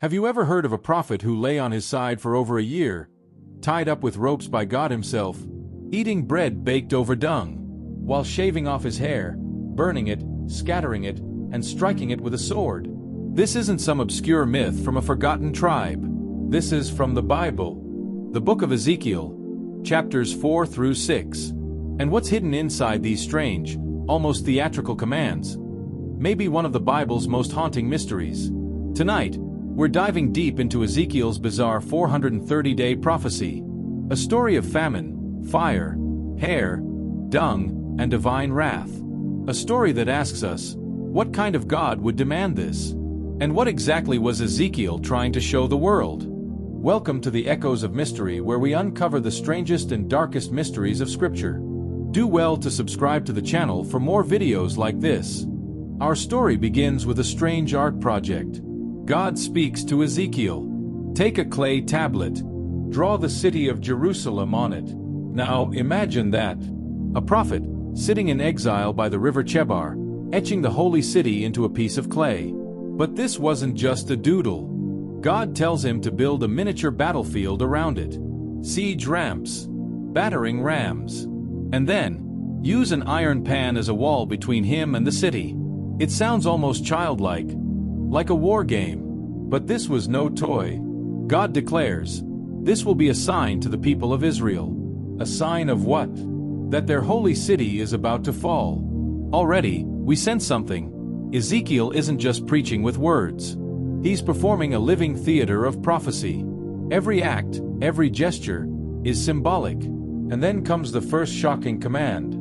Have you ever heard of a prophet who lay on his side for over a year, tied up with ropes by God himself, eating bread baked over dung, while shaving off his hair, burning it, scattering it, and striking it with a sword? This isn't some obscure myth from a forgotten tribe. This is from the Bible, the book of Ezekiel, chapters 4 through 6. And what's hidden inside these strange, almost theatrical commands? Maybe one of the Bible's most haunting mysteries. Tonight, we're diving deep into Ezekiel's bizarre 430-day prophecy, a story of famine, fire, hair, dung, and divine wrath. A story that asks us, what kind of God would demand this? And what exactly was Ezekiel trying to show the world? Welcome to the Echoes of Mystery, where we uncover the strangest and darkest mysteries of Scripture. Do well to subscribe to the channel for more videos like this. Our story begins with a strange art project. God speaks to Ezekiel. Take a clay tablet. Draw the city of Jerusalem on it. Now imagine that. A prophet, sitting in exile by the river Chebar, etching the holy city into a piece of clay. But this wasn't just a doodle. God tells him to build a miniature battlefield around it. Siege ramps, battering rams, and then use an iron pan as a wall between him and the city. It sounds almost childlike, like a war game. But this was no toy. God declares, this will be a sign to the people of Israel. A sign of what? That their holy city is about to fall. Already, we sense something. Ezekiel isn't just preaching with words. He's performing a living theater of prophecy. Every act, every gesture, is symbolic. And then comes the first shocking command.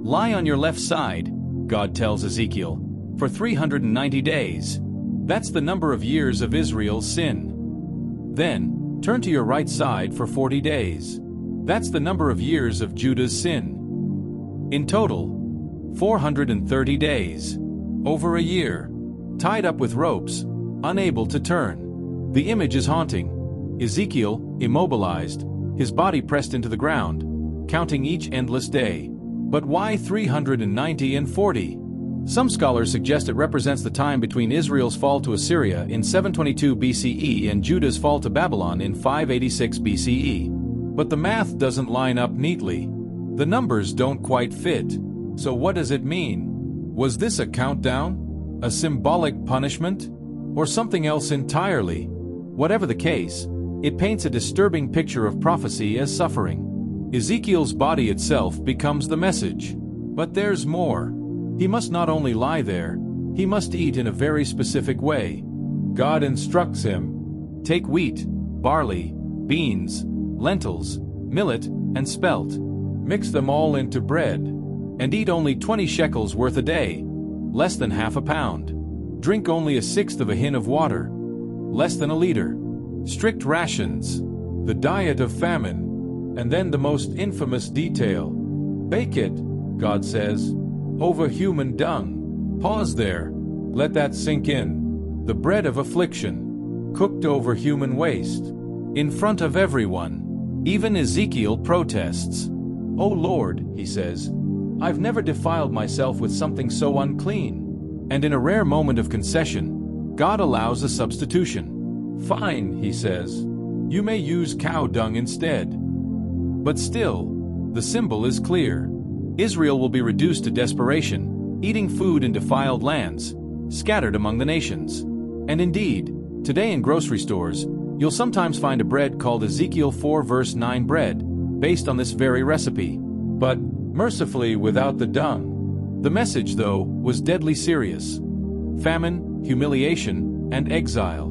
Lie on your left side, God tells Ezekiel, for 390 days. That's the number of years of Israel's sin. Then, turn to your right side for 40 days. That's the number of years of Judah's sin. In total, 430 days. Over a year. Tied up with ropes, unable to turn. The image is haunting. Ezekiel, immobilized, his body pressed into the ground, counting each endless day. But why 390 and 40? Some scholars suggest it represents the time between Israel's fall to Assyria in 722 BCE and Judah's fall to Babylon in 586 BCE. But the math doesn't line up neatly. The numbers don't quite fit. So what does it mean? Was this a countdown? A symbolic punishment? Or something else entirely? Whatever the case, it paints a disturbing picture of prophecy as suffering. Ezekiel's body itself becomes the message. But there's more. He must not only lie there, he must eat in a very specific way. God instructs him. Take wheat, barley, beans, lentils, millet, and spelt. Mix them all into bread. And eat only 20 shekels worth a day, less than half a pound. Drink only 1/6 of a hin of water, less than a liter. Strict rations, the diet of famine, and then the most infamous detail. Bake it, God says, over human dung. Pause there. Let that sink in. The bread of affliction, cooked over human waste. In front of everyone. Even Ezekiel protests. "O Lord," he says, "I've never defiled myself with something so unclean." And in a rare moment of concession, God allows a substitution. "Fine," he says. "You may use cow dung instead." But still, the symbol is clear. Israel will be reduced to desperation, eating food in defiled lands, scattered among the nations. And indeed, today in grocery stores, you'll sometimes find a bread called Ezekiel 4 verse 9 bread, based on this very recipe. But, mercifully without the dung. The message, though, was deadly serious. Famine, humiliation, and exile.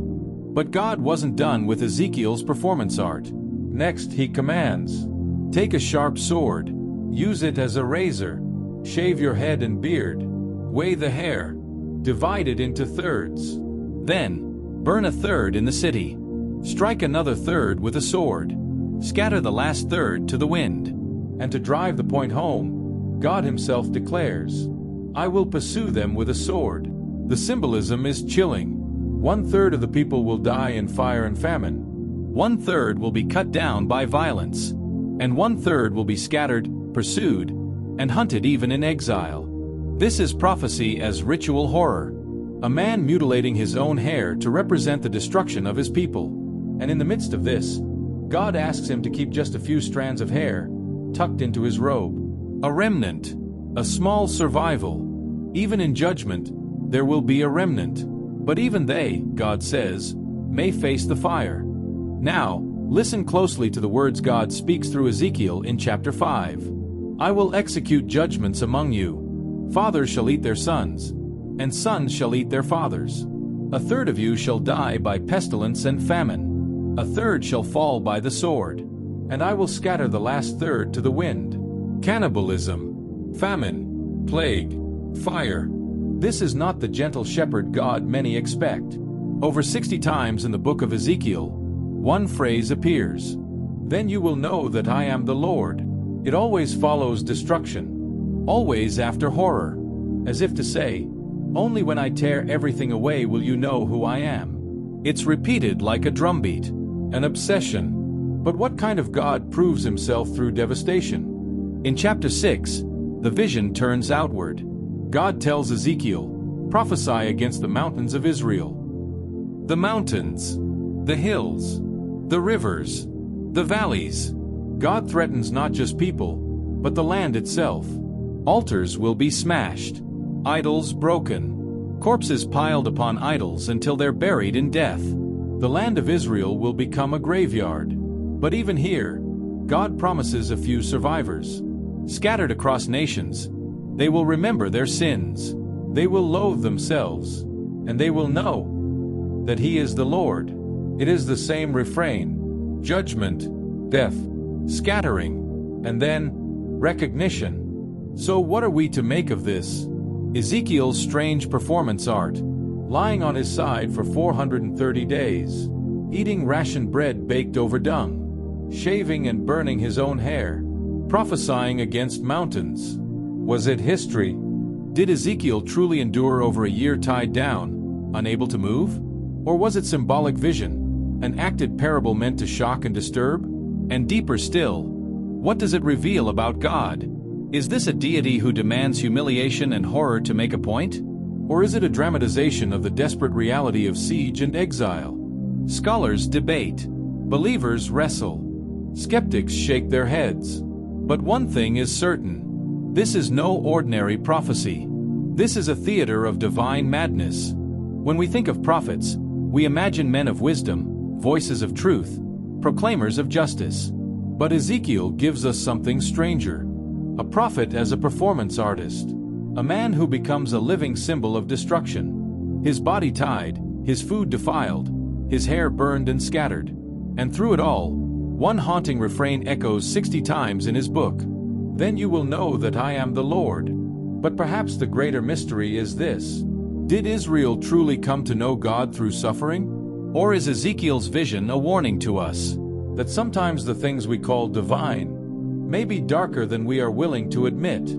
But God wasn't done with Ezekiel's performance art. Next he commands, "Take a sharp sword. Use it as a razor. Shave your head and beard. Weigh the hair. Divide it into thirds. Then, burn a third in the city. Strike another third with a sword. Scatter the last third to the wind." And to drive the point home, God himself declares, "I will pursue them with a sword." The symbolism is chilling. 1/3 of the people will die in fire and famine. 1/3 will be cut down by violence. And 1/3 will be scattered, pursued, and hunted even in exile. This is prophecy as ritual horror. a man mutilating his own hair to represent the destruction of his people. And in the midst of this, God asks him to keep just a few strands of hair tucked into his robe. A remnant, a small survival. Even in judgment, there will be a remnant. But even they, God says, may face the fire. Now, listen closely to the words God speaks through Ezekiel in chapter 5. I will execute judgments among you. Fathers shall eat their sons, and sons shall eat their fathers. A third of you shall die by pestilence and famine. A third shall fall by the sword. And I will scatter the last third to the wind. Cannibalism, famine, plague, fire. This is not the gentle shepherd God many expect. Over 60 times in the book of Ezekiel, one phrase appears. Then you will know that I am the Lord. It always follows destruction, always after horror, as if to say, only when I tear everything away will you know who I am. It's repeated like a drumbeat, an obsession. But what kind of God proves himself through devastation? In chapter 6, the vision turns outward. God tells Ezekiel, prophesy against the mountains of Israel. The mountains, the hills, the rivers, the valleys. God threatens not just people, but the land itself. Altars will be smashed, idols broken, corpses piled upon idols until they're buried in death. The land of Israel will become a graveyard. But even here, God promises a few survivors. Scattered across nations, they will remember their sins. They will loathe themselves, and they will know that He is the Lord. It is the same refrain: judgment, death, scattering, and then recognition. So what are we to make of this? Ezekiel's strange performance art, lying on his side for 430 days, eating rationed bread baked over dung, shaving and burning his own hair, prophesying against mountains. Was it history? Did Ezekiel truly endure over a year tied down, unable to move? Or was it symbolic vision, an acted parable meant to shock and disturb? And deeper still, what does it reveal about God? Is this a deity who demands humiliation and horror to make a point? Or is it a dramatization of the desperate reality of siege and exile? Scholars debate. Believers wrestle. Skeptics shake their heads. But one thing is certain. This is no ordinary prophecy. This is a theater of divine madness. When we think of prophets, we imagine men of wisdom, voices of truth, proclaimers of justice. But Ezekiel gives us something stranger. A prophet as a performance artist. A man who becomes a living symbol of destruction. His body tied, his food defiled, his hair burned and scattered. And through it all, one haunting refrain echoes 60 times in his book. Then you will know that I am the Lord. But perhaps the greater mystery is this. Did Israel truly come to know God through suffering? Or is Ezekiel's vision a warning to us that sometimes the things we call divine may be darker than we are willing to admit?